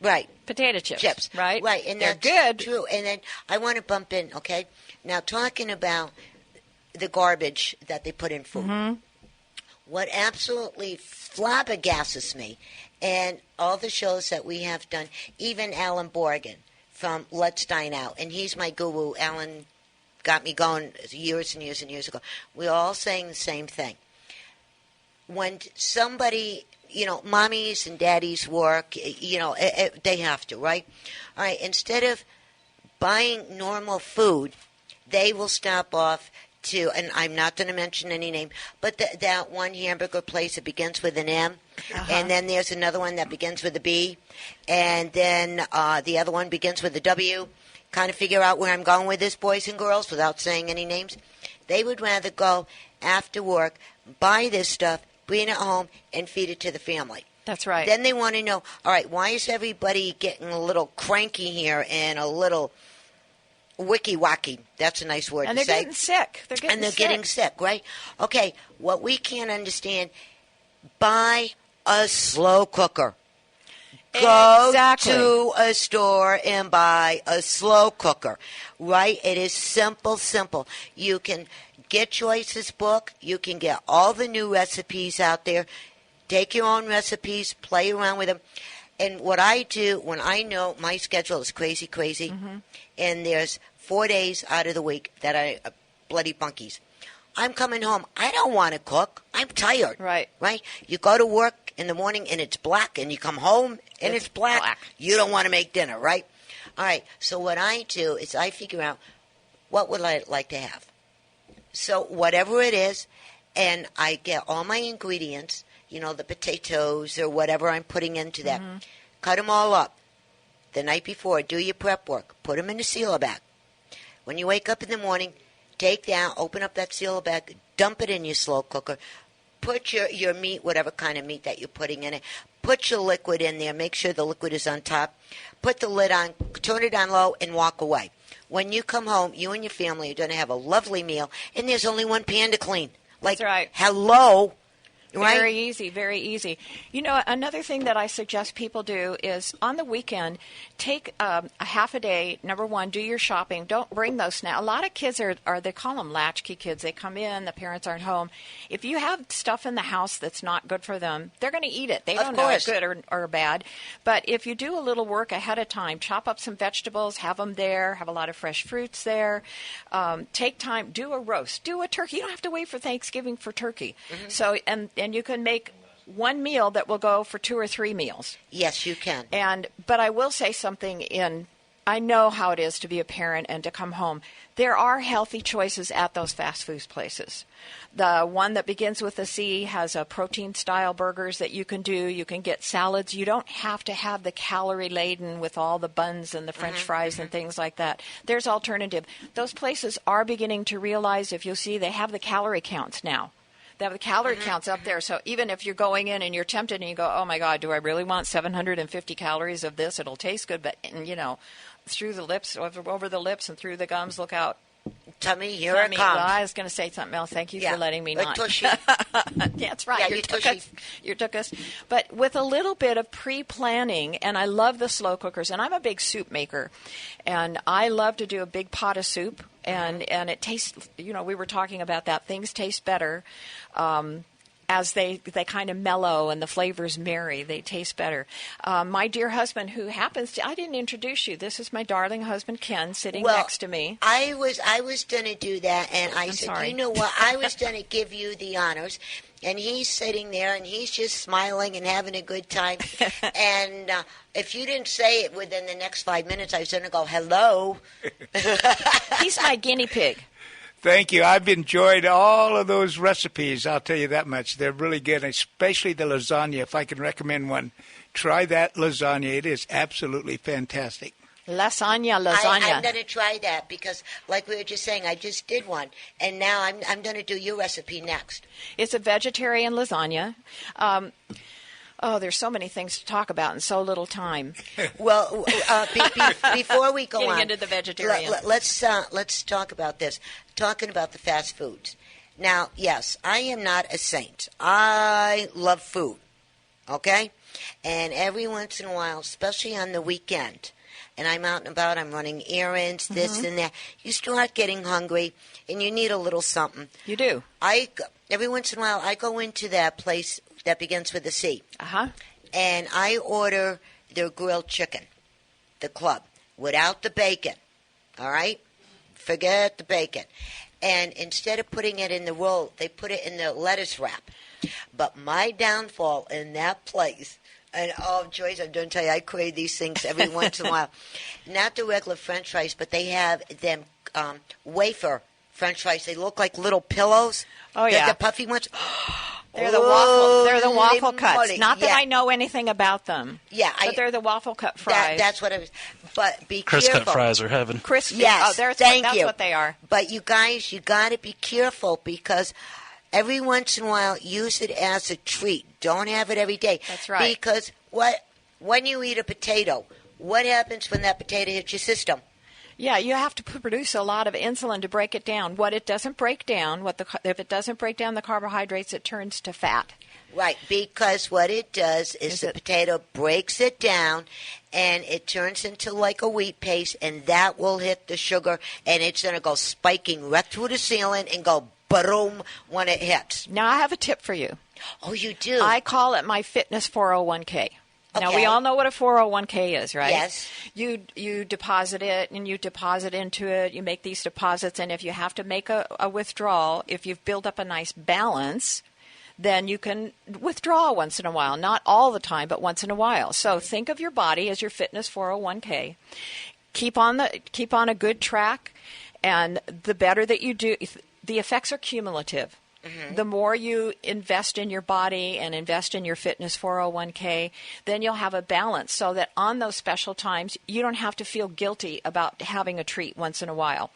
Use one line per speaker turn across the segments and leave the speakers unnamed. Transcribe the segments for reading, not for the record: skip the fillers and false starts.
Right.
Potato chips. Right?
Right. And
they're
that's
good.
true. And then I want to bump in, okay? Now, talking about the garbage that they put in food.
Mm-hmm.
What absolutely flabbergasts me, and all the shows that we have done, even Alan Borgen from Let's Dine Out, and he's my guru. Alan got me going years and years and years ago. We're all saying the same thing. When somebody, mommies and daddies work, they have to, right? All right, instead of buying normal food, they will stop off to, and I'm not going to mention any name, but that one hamburger place that begins with an M, and then there's another one that begins with a B, and then the other one begins with a W. Kind of figure out where I'm going with this, boys and girls, without saying any names. They would rather go after work, buy this stuff, bring it home, and feed it to the family.
That's right.
Then they want to know, all right, why is everybody getting a little cranky here and a little wicky-wacky? That's a nice word
and
to say.
And they're
getting sick, right? Okay, what we can't understand, buy a slow cooker. Go to a store and buy a slow cooker, right? It is simple. You can get Joyce's book. You can get all the new recipes out there. Take your own recipes, play around with them. And what I do when I know my schedule is crazy, and there's 4 days out of the week that I bloody bunkies. I'm coming home. I don't want to cook. I'm tired.
Right.
You go to work in the morning and it's black, and you come home and it's black. You don't want to make dinner, right? All right. So what I do is I figure out what would I like to have. So whatever it is, and I get all my ingredients, the potatoes or whatever I'm putting into that. Cut them all up. The night before, do your prep work. Put them in a sealer bag. When you wake up in the morning, take that, open up that sealer bag, dump it in your slow cooker. Put your meat, whatever kind of meat that you're putting in it. Put your liquid in there. Make sure the liquid is on top. Put the lid on, turn it on low, and walk away. When you come home, you and your family are going to have a lovely meal, and there's only one pan to clean.
That's right.
Hello. Right?
Very easy, very easy. Another thing that I suggest people do is on the weekend, take a half a day. Number one, do your shopping. Don't bring those snacks. A lot of kids are they call them latchkey kids. They come in, the parents aren't home. If you have stuff in the house that's not good for them, they're going to eat it. They don't know it's good or bad. But if you do a little work ahead of time, chop up some vegetables, have them there, have a lot of fresh fruits there. Take time, do a roast, do a turkey. You don't have to wait for Thanksgiving for turkey. So and you can make one meal that will go for 2 or 3 meals.
Yes, you can.
But I will say something I know how it is to be a parent and to come home. There are healthy choices at those fast food places. The one that begins with a C has a protein-style burgers that you can do. You can get salads. You don't have to have the calorie-laden with all the buns and the French fries and things like that. There's alternative. Those places are beginning to realize, if you'll see, they have the calorie counts now. They have the calorie counts up there. So even if you're going in and you're tempted and you go, oh, my God, do I really want 750 calories of this? It'll taste good. But, through the lips, over the lips and through the gums, look out.
Tummy, here it comes. Well,
I was going to say something else. Thank you for letting me not.
Tushy.
That's right.
Yeah,
you took us. But with a little bit of pre-planning, and I love the slow cookers, and I'm a big soup maker, and I love to do a big pot of soup, and it tastes, we were talking about that. Things taste better as they kind of mellow and the flavors marry. They taste better. My dear husband, who happens to, I didn't introduce you. This is my darling husband, Ken, sitting next to me.
I was going to do that, and I said,
sorry.
you know what? I was going to give you the honors. And he's sitting there, and he's just smiling and having a good time. And if you didn't say it within the next 5 minutes, I was going to go, hello.
He's my guinea pig.
Thank you. I've enjoyed all of those recipes. I'll tell you that much. They're really good, especially the lasagna. If I can recommend one, try that lasagna. It is absolutely fantastic.
Lasagna.
I'm going to try that because, like we were just saying, I just did one, and now I'm going to do your recipe next.
It's a vegetarian lasagna. There's so many things to talk about in so little time.
Well, before we go on,
into the vegetarian,
let's talk about this. Talking about the fast foods. Now, yes, I am not a saint. I love food. Okay, And every once in a while, especially on the weekend, and I'm out and about, I'm running errands, this and that, you start getting hungry, and you need a little something.
You do.
Every once in a while, I go into that place that begins with a C.
Uh-huh.
And I order their grilled chicken, the club, without the bacon. All right? Forget the bacon. And instead of putting it in the roll, they put it in the lettuce wrap. But my downfall in that place, and oh, Joyce, I'm going to tell you, I crave these things every once in a while. Not the regular French fries, but they have them wafer French fries. They look like little pillows.
Oh, yeah.
The puffy ones.
They're the waffle. They're the waffle cuts.
Moly.
Not that I know anything about them.
Yeah,
but they're the waffle cut fries.
That's what I was. But be
Crisp
careful.
cut fries are heaven.
Crispy.
Yes,
that's
you.
what they are.
But you guys, you got to be careful because every once in a while, use it as a treat. Don't have it every day.
That's right.
Because when you eat a potato, what happens when that potato hits your system?
Yeah, you have to produce a lot of insulin to break it down. What it doesn't break down, if it doesn't break down the carbohydrates, it turns to fat.
Right, because what it does is the potato breaks it down, and it turns into like a wheat paste, and that will hit the sugar, and it's going to go spiking right through the ceiling and go boom when it hits.
Now, I have a tip for you.
Oh, you do?
I call it my fitness 401k. Now,
Okay.
we all know what a 401k is, right?
Yes.
You deposit it, and you deposit into it. You make these deposits, and if you have to make a withdrawal, if you've built up a nice balance, then you can withdraw once in a while. Not all the time, but once in a while. So think of your body as your fitness 401k. Keep on a good track, and the better that you do, the effects are cumulative. Mm-hmm. The more you invest in your body and invest in your fitness 401k, then you'll have a balance so that on those special times, you don't have to feel guilty about having a treat once in a while.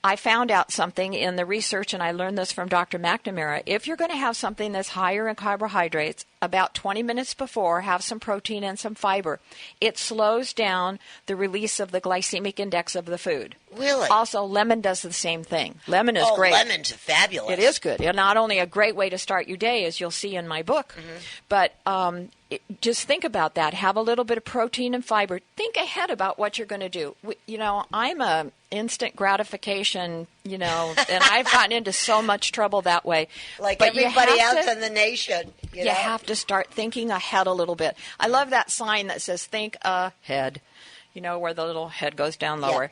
I found out something in the research, and I learned this from Dr. McNamara. If you're going to have something that's higher in carbohydrates, about 20 minutes before, have some protein and some fiber. It slows down the release of the glycemic index of the food.
Really?
Also, lemon does the same thing. Lemon is great.
Lemon's fabulous.
It is good. It's not only a great way to start your day, as you'll see in my book, but just think about that. Have a little bit of protein and fiber. Think ahead about what you're going to do. I'm a instant gratification, and I've gotten into so much trouble that way.
Like
but
everybody else in the nation. You
have to start thinking ahead a little bit. I love that sign that says, think ahead, where the little head goes down lower.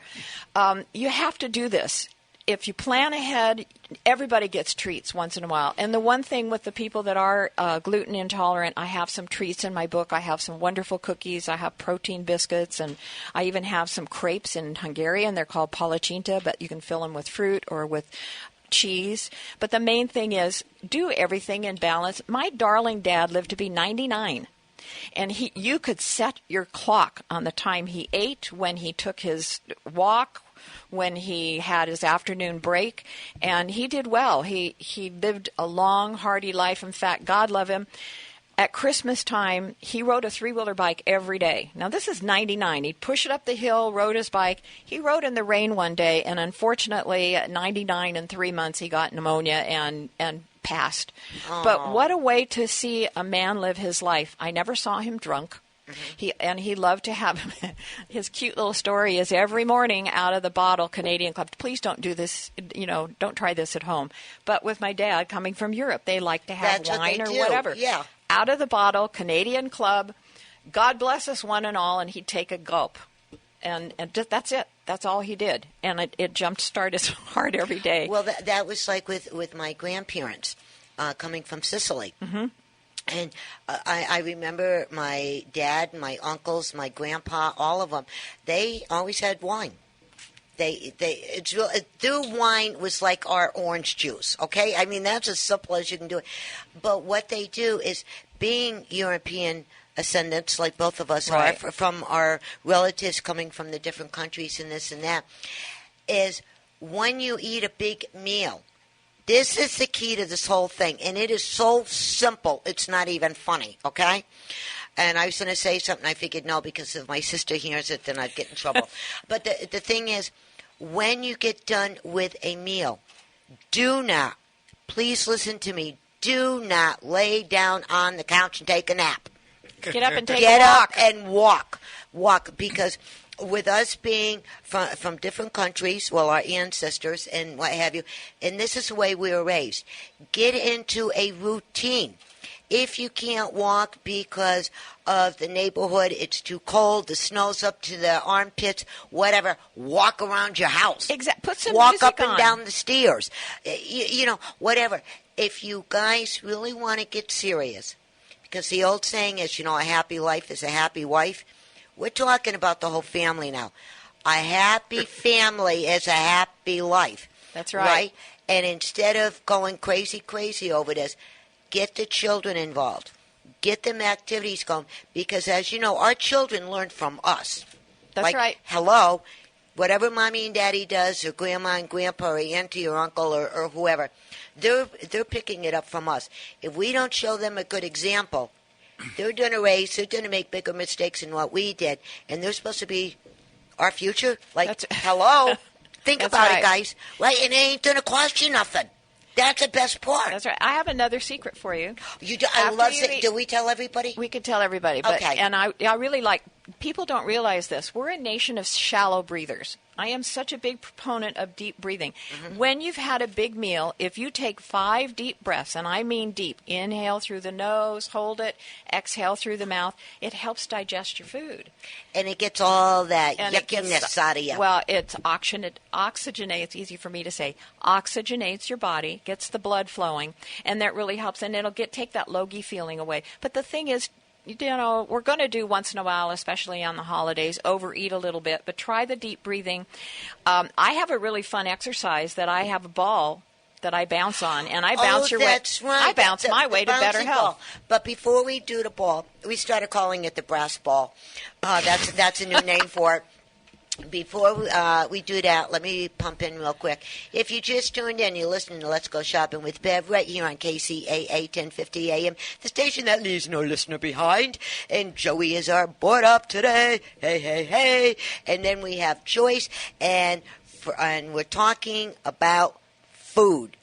Yeah. You have to do this. If you plan ahead, everybody gets treats once in a while. And the one thing with the people that are gluten intolerant, I have some treats in my book. I have some wonderful cookies. I have protein biscuits, and I even have some crepes in Hungarian. They're called palacinta, but you can fill them with fruit or with cheese. But the main thing is do everything in balance. My darling dad lived to be 99. And you could set your clock on the time he ate, when he took his walk, when he had his afternoon break, and he did well. He lived a long, hearty life. In fact, God love him. At Christmas time, he rode a three-wheeler bike every day. Now, this is 99. He'd push it up the hill, rode his bike. He rode in the rain one day, and unfortunately, at 99 and 3 months, he got pneumonia and passed. Aww. But what a way to see a man live his life. I never saw him drunk. Mm-hmm. He loved to have his cute little story is every morning out of the bottle, Canadian Club. Please don't do this, don't try this at home. But with my dad coming from Europe, they like to have wine or whatever.
Yeah.
Out of the bottle, Canadian Club. God bless us one and all, and he'd take a gulp. And just, that's it. That's all he did. And it jumped-started his heart every day.
Well, that was like with my grandparents coming from Sicily. Mm-hmm. And I remember my dad, my uncles, my grandpa, all of them, they always had wine. Their wine was like our orange juice, okay? I mean, that's as simple as you can do it. But what they do is, being European ascendants, like both of us are, from our relatives coming from the different countries and this and that, is when you eat a big meal, this is the key to this whole thing, and it is so simple, it's not even funny, okay? And I was going to say something, I figured no, because if my sister hears it, then I'd get in trouble. But the thing is, when you get done with a meal, do not, please listen to me, do not lay down on the couch and take a nap.
Get up and take
Get
a walk.
up and walk, because with us being from different countries, well, our ancestors and what have you, and this is the way we were raised. Get into a routine. If you can't walk because of the neighborhood, it's too cold, the snow's up to the armpits, whatever, walk around your house.
Exactly. Put some
walk
music
up and
on.
down the stairs. You know, whatever. If you guys really want to get serious, because the old saying is, you know, a happy life is a happy wife. We're talking about the whole family now. A happy family is a happy life.
That's right.
And instead of going crazy over this, get the children involved. Get them activities going. Because, as you know, our children learn from us.
That's right.
Hello, whatever mommy and daddy does, or grandma and grandpa, or auntie or uncle, or whoever, they're picking it up from us. If we don't show them a good example, they're going to make bigger mistakes than what we did. And they're supposed to be our future. Hello, think about it, guys. Right? And it ain't going to cost you nothing. That's the best part.
That's right. I have another secret for you.
I love it. Do we tell everybody?
We could tell everybody. But,
okay.
And I really like, people don't realize this. We're a nation of shallow breathers. I am such a big proponent of deep breathing. Mm-hmm. When you've had a big meal, if you take 5 deep breaths, and I mean deep, inhale through the nose, hold it, exhale through the mouth, it helps digest your food.
And it gets all that yuckiness out of you.
Well, it oxygenates, easy for me to say, oxygenates your body, gets the blood flowing, and that really helps, and it'll take that logy feeling away. But the thing is, you know, we're going to do once in a while, especially on the holidays, overeat a little bit, but try the deep breathing. I have a really fun exercise that I have a ball that I bounce on, and I bounce I bounce my way to better health.
Ball. But before we do the ball, we started calling it the brass ball. That's a new name for it. Before we do that, let me pump in real quick. If you just tuned in, you're listening to Let's Go Shopping with Bev right here on KCAA 1050 AM, the station that leaves no listener behind. And Joey is our board up today. Hey. And then we have Joyce, and we're talking about food.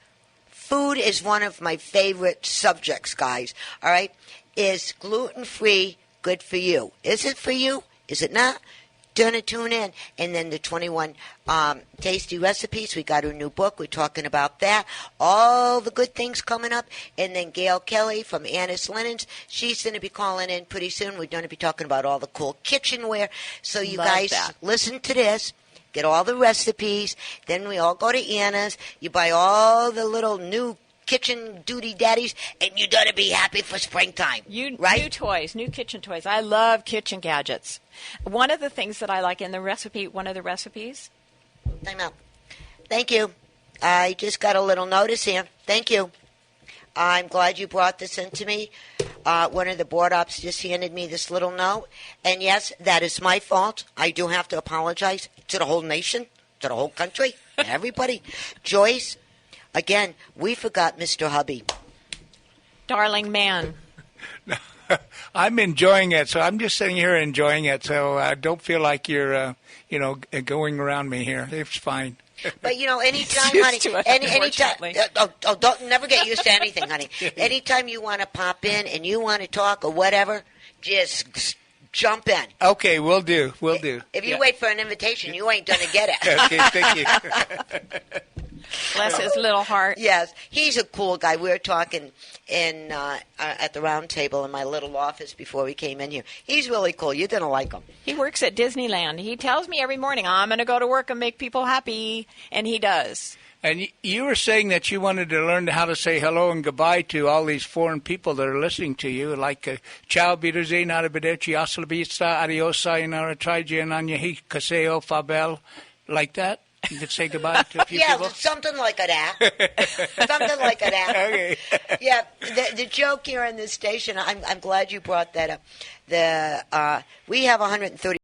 Food is one of my favorite subjects, guys. All right? Is gluten-free good for you? Is it for you? Is it not? Gonna tune in. And then the 21 tasty recipes. We got a new book. We're talking about that. All the good things coming up. And then Gail Kelly from Annis Linens. She's going to be calling in pretty soon. We're going to be talking about all the cool kitchenware. So you guys listen to this. Get all the recipes. Then we all go to Anna's. You buy all the little new kitchen duty daddies, and you're going to be happy for springtime. Right?
New toys, new kitchen toys. I love kitchen gadgets. One of the things that I like in one of the recipes.
Time out. Thank you. I just got a little notice here. Thank you. I'm glad you brought this in to me. One of the board ops just handed me this little note. And yes, that is my fault. I do have to apologize to the whole nation, to the whole country, everybody. Joyce, again, we forgot Mr. Hubby.
Darling man.
I'm enjoying it, so I'm just sitting here enjoying it. So I don't feel like you're, going around me here. It's fine.
But, anytime, honey, anytime, don't never get used to anything, honey. Anytime you want to pop in and you want to talk or whatever, just jump in.
Okay, we'll do.
If you wait for an invitation, you ain't going to get it.
Okay, thank you.
Bless his little heart.
Yes, he's a cool guy. We were talking at the round table in my little office before we came in here. He's really cool. You're going to like him.
He works at Disneyland. He tells me every morning, I'm going to go to work and make people happy, and he does.
And you were saying that you wanted to learn how to say hello and goodbye to all these foreign people that are listening to you, like ciao, wiedersehen, arrivederci, hasta la vista, adios, sayonara, trajan, anya, kaseo, fabel, like that? You could say goodbye to a few people?
Yeah, something like that. Something like that.
Okay.
Yeah, the joke here in this station, I'm glad you brought that up. We have 130